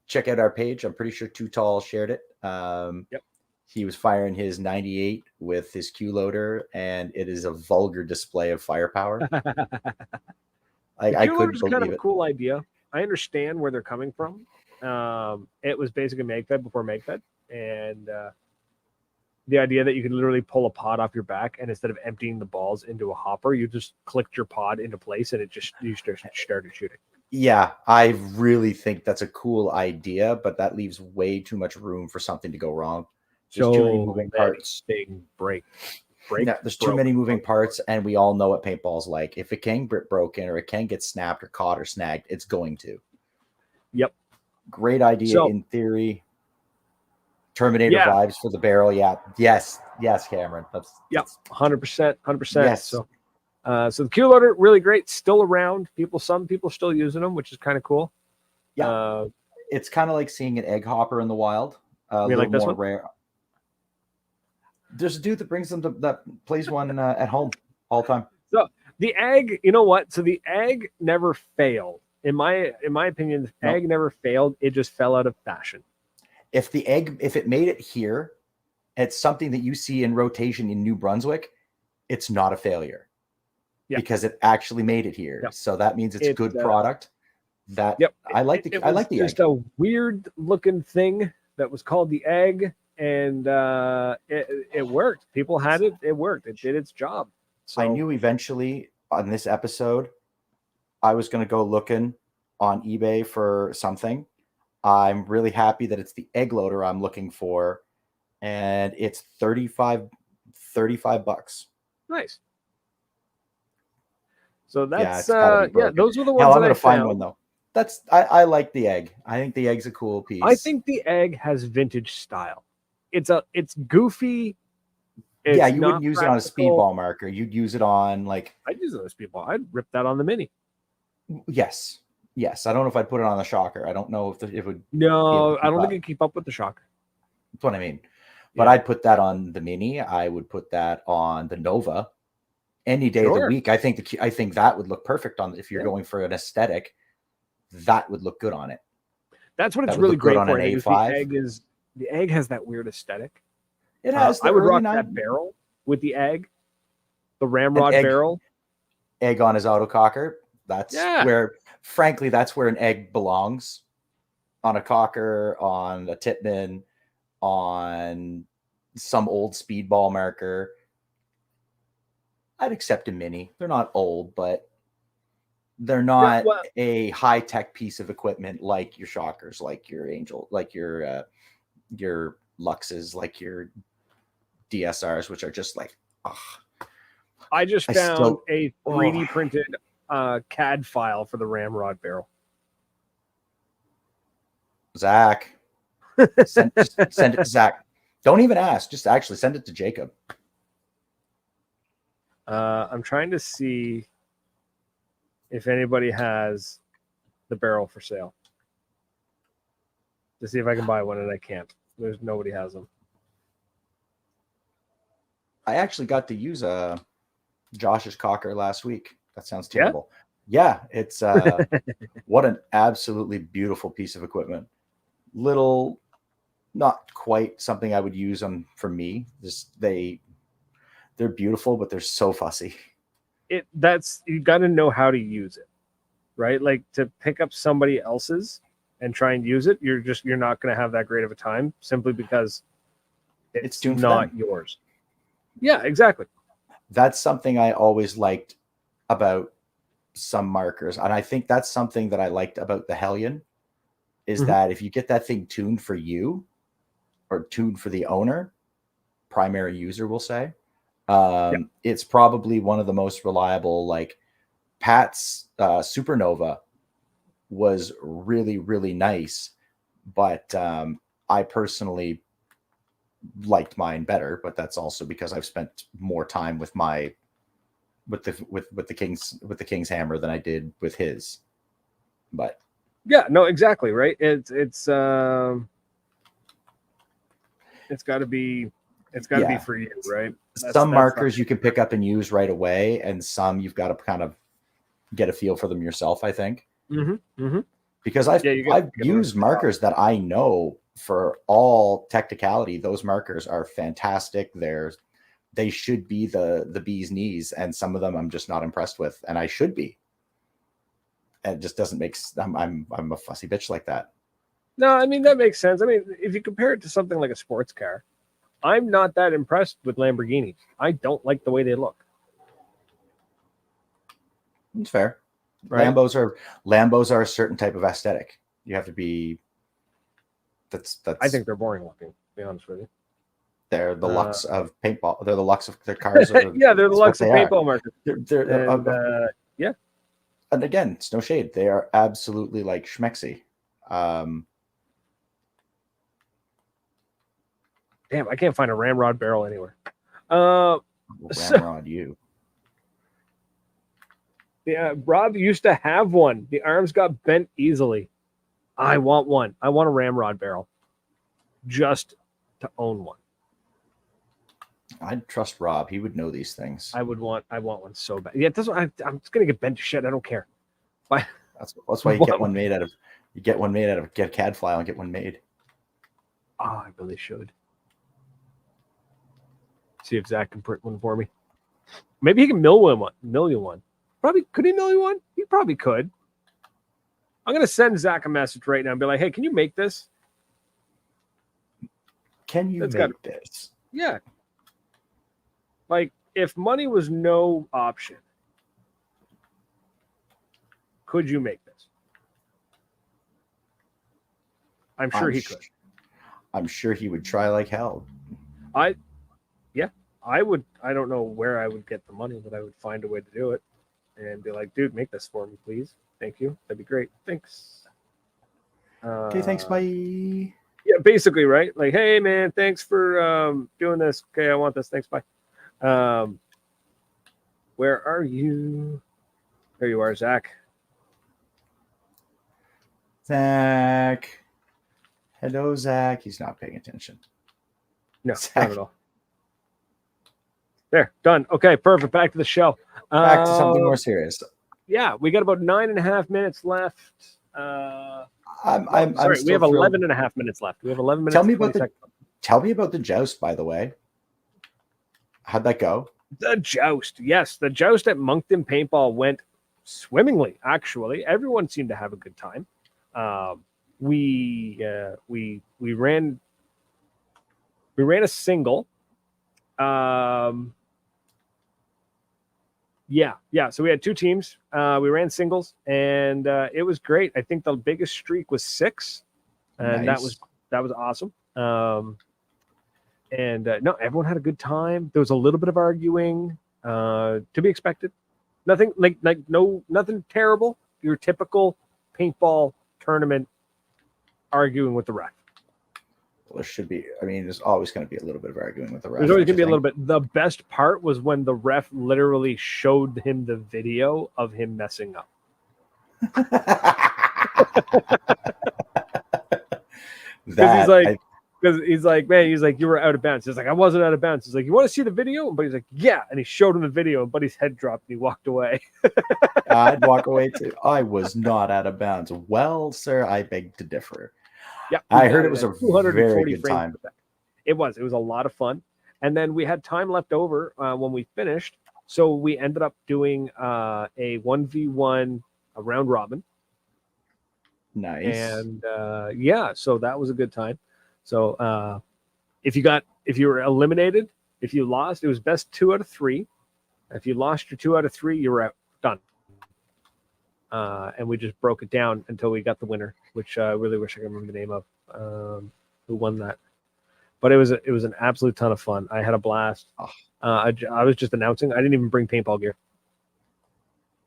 check out our page. I'm pretty sure Too Tall shared it. Yep. He was firing his 98 with his Qloader, and it is a vulgar display of firepower. I couldn't believe kind of a cool idea. I understand where they're coming from. It was basically MakeFed before MakeFed, and the idea that you could literally pull a pod off your back, and instead of emptying the balls into a hopper, you just clicked your pod into place, and you started shooting. Yeah, I really think that's a cool idea, but that leaves way too much room for something to go wrong. There's too many moving parts. There's too many moving parts, and we all know what paintball's like. If it can get broken, or it can get snapped or caught or snagged, it's going to. Yep. Great idea in theory. Terminator vibes for the barrel. Yeah. Yes, Cameron. That's 100%. Yes. So So the Qloader, really great, still around. Some people still using them, which is kind of cool. Yeah, it's kind of like seeing an egg hopper in the wild. A little like this more one? rare. There's a dude that brings them that plays one at home all the time. So the egg, you know what? So the egg never failed. In my opinion, the egg never failed. It just fell out of fashion. If it made it here, it's something that you see in rotation in New Brunswick, it's not a failure. Yeah. Because it actually made it here. Yep. So that means it's good product. I like the egg. Just a weird looking thing that was called the egg, and it worked. People had it. It worked. It did its job. So I knew eventually on this episode, I was going to go looking on eBay for something. I'm really happy that it's the egg loader I'm looking for, and it's $35. Nice. So that's those were the ones. Hell, I'm going to find one though. I like the egg. I think the egg's a cool piece. I think the egg has vintage style. It's goofy. Yeah, you wouldn't use it on a speedball marker. You'd use it on like. I'd use it on a speedball. I'd rip that on the mini. Yes. I don't know if I'd put it on the shocker. I don't know if it would. No, I don't think it'd keep up with the shocker. That's what I mean. But I'd put that on the mini. I would put that on the Nova any day of the week. I think that would look perfect on if you're going for an aesthetic. That would look good on it. That's what it's really great for. The egg has that weird aesthetic. It has. I would rock that barrel with the egg, the ramrod barrel. Egg on his autococker. That's where, frankly, that's where an egg belongs. On a cocker, on a Tipman, on some old speedball marker. I'd accept a mini. They're not old, but they're not a high-tech piece of equipment like your shockers, like your Angel, like your Luxes, like your DSRs, which are just like, I just found a 3D printed CAD file for the ramrod barrel. Zach, send it to Zach. Don't even ask. Just actually send it to Jacob. I'm trying to see if anybody has the barrel for sale. To see if I can buy one, and I can't. Nobody has them. I actually got to use Josh's cocker last week. That sounds terrible. Yeah, it's what an absolutely beautiful piece of equipment. Little, not quite something I would use them for me. They're beautiful, but they're so fussy. You got to know how to use it, right? Like to pick up somebody else's and try and use it, you're not going to have that great of a time simply because it's not yours. Yeah, exactly. That's something I always liked about some markers, and I think that's something that I liked about the Hellion is that if you get that thing tuned for you or tuned for the owner, primary user, we'll say, it's probably one of the most reliable. Like Pat's Supernova was really, really nice, but I personally liked mine better, but that's also because I've spent more time with the King's hammer than I did with his. But exactly, right. It's got to be for you, right? Some markers you can pick up and use right away, and some you've got to kind of get a feel for them yourself, I think. Because I've used markers that I know for all technicality, those markers are fantastic. They should be the bee's knees, and some of them I'm just not impressed with, and I should be. And it just doesn't make. I'm a fussy bitch like that. No, I mean that makes sense. I mean, if you compare it to something like a sports car, I'm not that impressed with Lamborghinis. I don't like the way they look. It's fair. Right? Lambos are a certain type of aesthetic. You have to be. That's. I think they're boring looking. To be honest with you. They're the Lux of paintball. They're the Lux of their cars. They're the Lux of paintball markers. And again, it's no shade. They are absolutely like schmexy. Damn, I can't find a ramrod barrel anywhere. Ramrod, you. Yeah, Rob used to have one. The arms got bent easily. I want one. I want a ramrod barrel just to own one. I'd trust Rob. He would know these things. I want one so bad. Yeah, that's what I'm just gonna get bent to shit. I don't care. But that's why you get one made out of get cadfile and get one made. Oh, I really should. See if Zach can print one for me. Maybe he can mill you one. Probably could he mill you one? He probably could. I'm gonna send Zach a message right now and be like, "Hey, can you make this? Can you make this? Yeah. Like, if money was no option, could you make this? I'm sure he could. I'm sure he would try like hell. I would. I don't know where I would get the money, but I would find a way to do it and be like, dude, make this for me, please. Thank you. That'd be great. Thanks. Okay, thanks. Bye. Yeah, basically, right? Like, hey, man, thanks for doing this. Okay, I want this. Thanks. Bye. Where are you? There you are, Zach. Zach. Hello, Zach. He's not paying attention. No, Zach. Not at all. There, done. Okay, perfect. Back to the show. Back to something more serious. Yeah, we got about 9.5 minutes left. I'm sorry. We have 11.5 minutes left. We have 11 minutes. Tell me about the joust, by the way. How'd that go? The joust. Yes, the joust at Moncton Paintball went swimmingly. Actually, everyone seemed to have a good time. We ran a single. Yeah. So we had two teams. We ran singles, and it was great. I think the biggest streak was 6, and nice. that was awesome. No, everyone had a good time. There was a little bit of arguing, to be expected. Nothing nothing terrible. Your typical paintball tournament arguing with the ref. Well, there should be. I mean, there's always going to be a little bit of arguing with the ref. There's always going to be a little bit. The best part was when the ref literally showed him the video of him messing up. Because he's like, man, you were out of bounds. He's like, I wasn't out of bounds. He's like, you want to see the video? But he's like, yeah. And he showed him the video, and Buddy's head dropped, and he walked away. I'd walk away too. I was not out of bounds. Well, sir, I beg to differ. Yeah, I heard it was a very good time. It was a lot of fun. And then we had time left over when we finished. So we ended up doing a 1v1, a round robin. Nice. And so that was a good time. So if you were eliminated, if you lost, it was best 2 out of 3. If you lost your 2 out of 3, you were out. Done. And we just broke it down until we got the winner, which I really wish I could remember the name of who won that. But it was an absolute ton of fun. I had a blast. I was just announcing. I didn't even bring paintball gear.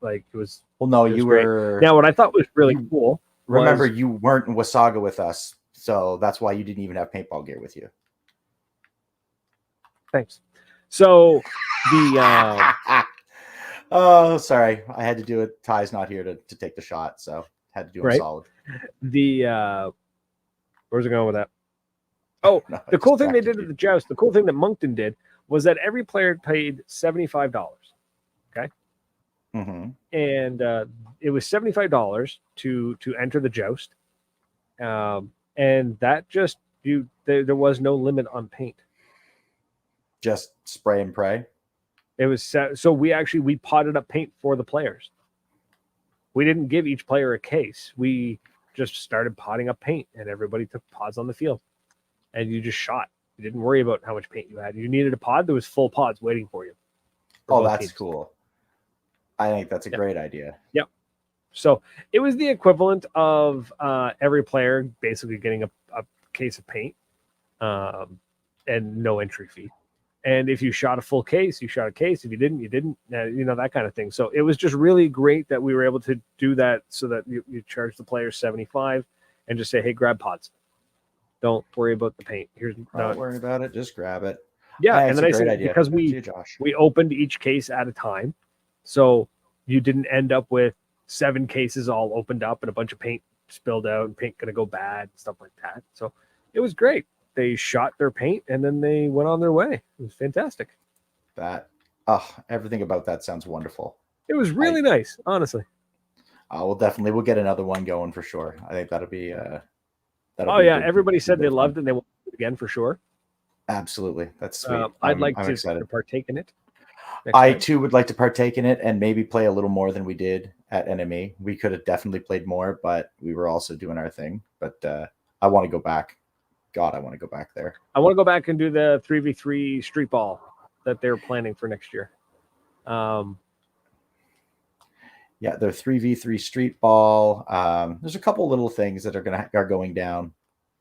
Like, it was. Well, no, you were. Great. Now, what I thought was really cool. Remember, you weren't in Wasaga with us, so that's why you didn't even have paintball gear with you. Thanks. So the. Oh, sorry. I had to do it. Ty's not here to take the shot, so had to do it solid. Where's it going with that? Oh, no, the cool thing they did at the joust, the cool thing that Moncton did was that every player paid $75. Okay. Mm-hmm. And it was $75 to enter the joust. And that just there was no limit on paint. Just spray and pray. It was so we potted up paint for the players. We didn't give each player a case. We just started potting up paint, and everybody took pods on the field, and you just shot. You didn't worry about how much paint you had. You needed a pod. There was full pods waiting for you. Oh, that's teams. Cool. I think that's a great idea. Yep. So it was the equivalent of every player basically getting a case of paint, and no entry fee. And if you shot a full case, you shot a case. If you didn't, you didn't. That kind of thing. So it was just really great that we were able to do that, so that you charge the players $75 and just say, "Hey, grab pods. Don't worry about the paint. Don't worry about it. Just grab it." Yeah, and then I said, because we opened each case at a time, so you didn't end up with 7 cases all opened up and a bunch of paint spilled out and paint going to go bad and stuff like that. So it was great. They shot their paint and then they went on their way. It was fantastic. Everything about that sounds wonderful. It was really nice, honestly. We'll get another one going for sure. I think that'll be everybody said they loved it and they want it again for sure. Absolutely. That's sweet. I'd like to partake in it. I too would like to partake in it and maybe play a little more than we did at NME. We could have definitely played more, but we were also doing our thing. But I want to go back. God, I want to go back there. I want to go back and do the 3v3 street ball that they're planning for next year. Yeah, the 3v3 street ball. There's a couple little things that are going down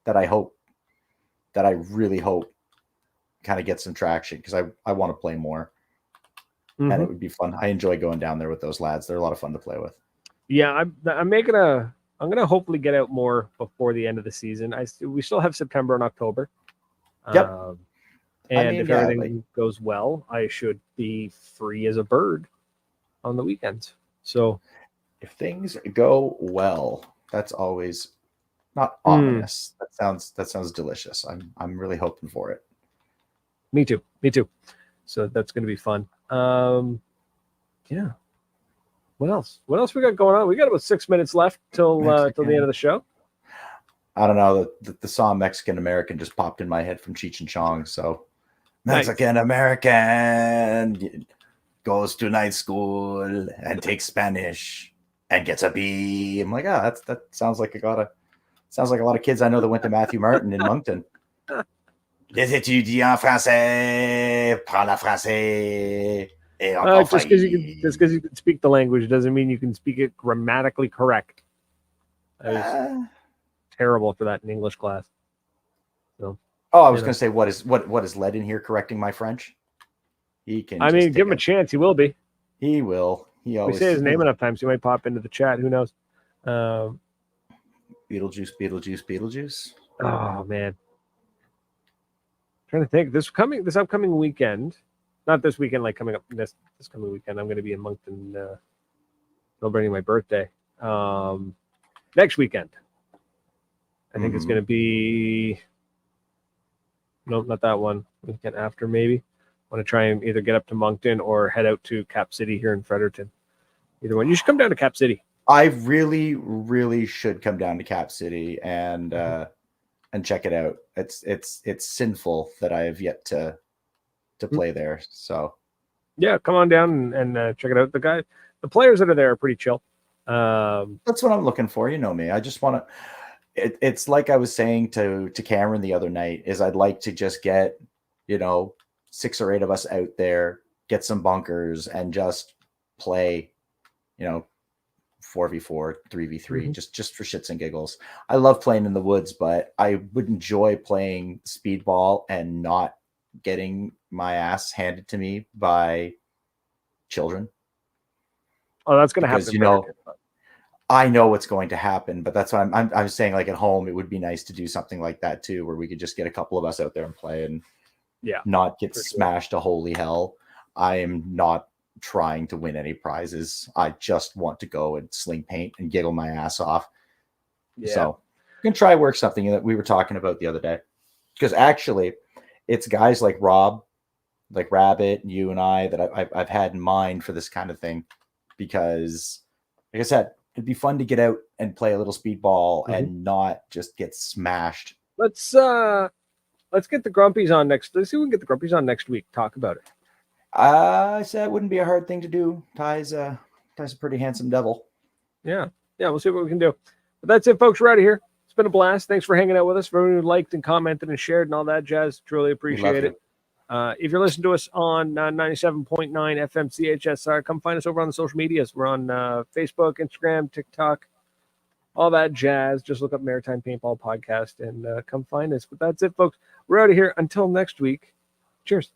that I really hope kind of get some traction because I want to play more. Mm-hmm. And it would be fun. I enjoy going down there with those lads. They're a lot of fun to play with. Yeah, I'm gonna hopefully get out more before the end of the season. We still have September and October. Yep. If everything goes well, I should be free as a bird on the weekends. So if things go well, that's always not ominous. That sounds delicious. I'm really hoping for it. Me too. So that's going to be fun. Yeah. What else we got going on? We got about 6 minutes left till the end of the show. I don't know. The song Mexican American just popped in my head from Cheech and Chong. So Mexican American goes to night school and takes Spanish and gets a B. I'm like, that sounds like a lot of kids I know that went to Matthew Martin in Moncton. Les étudiants français parlent français. Just because you can speak the language doesn't mean you can speak it grammatically correct. I was terrible for that in English class. So, I was going to say, what is Led in here correcting my French? He can. I mean, give him a chance. He will be. He will. He always. We say his name enough times, he might pop into the chat. Who knows? Beetlejuice. Oh man, trying to think. This upcoming weekend, not this weekend, like coming up this coming weekend. I'm going to be in Moncton celebrating my birthday. Next weekend, I think it's going to be. Nope, not that one. Weekend after, maybe. Want to try and either get up to Moncton or head out to Cap City here in Fredericton. Either one. You should come down to Cap City. I really, really should come down to Cap City and check it out. It's sinful that I have yet to play there. So yeah, come on down and check it out. The players that are there are pretty chill. That's what I'm looking for. You know me. I just want to. It's like I was saying to Cameron the other night. Is I'd like to just get 6 or 8 of us out there, get some bunkers, and just play, 4v4, 3v3, just for shits and giggles. I love playing in the woods, but I would enjoy playing speedball and not getting my ass handed to me by children. Oh, that's going to happen. I know what's going to happen, but that's what I'm saying. Like at home, it would be nice to do something like that too, where we could just get a couple of us out there and play and not get smashed to holy hell. I am not trying to win any prizes. I just want to go and sling paint and giggle my ass off. Yeah. So we can try work something that we were talking about the other day, because actually it's guys like Rob, like Rabbit, and you and I that I've had in mind for this kind of thing, because like I said, it'd be fun to get out and play a little speedball and not just get smashed. Let's get the Grumpies on next. Let's see if we can get the Grumpies on next week. Talk about it. I said it wouldn't be a hard thing to do. Ty's a pretty handsome devil. Yeah. We'll see what we can do. But that's it, folks. We're out of here. It's been a blast. Thanks for hanging out with us. For everyone who liked and commented and shared and all that jazz, truly appreciate it. If you're listening to us on 97.9 FM CHSR, come find us over on the social medias. We're on Facebook, Instagram, TikTok, all that jazz. Just look up Maritime Paintball Podcast and come find us. But that's it, folks. We're out of here. Until next week. Cheers.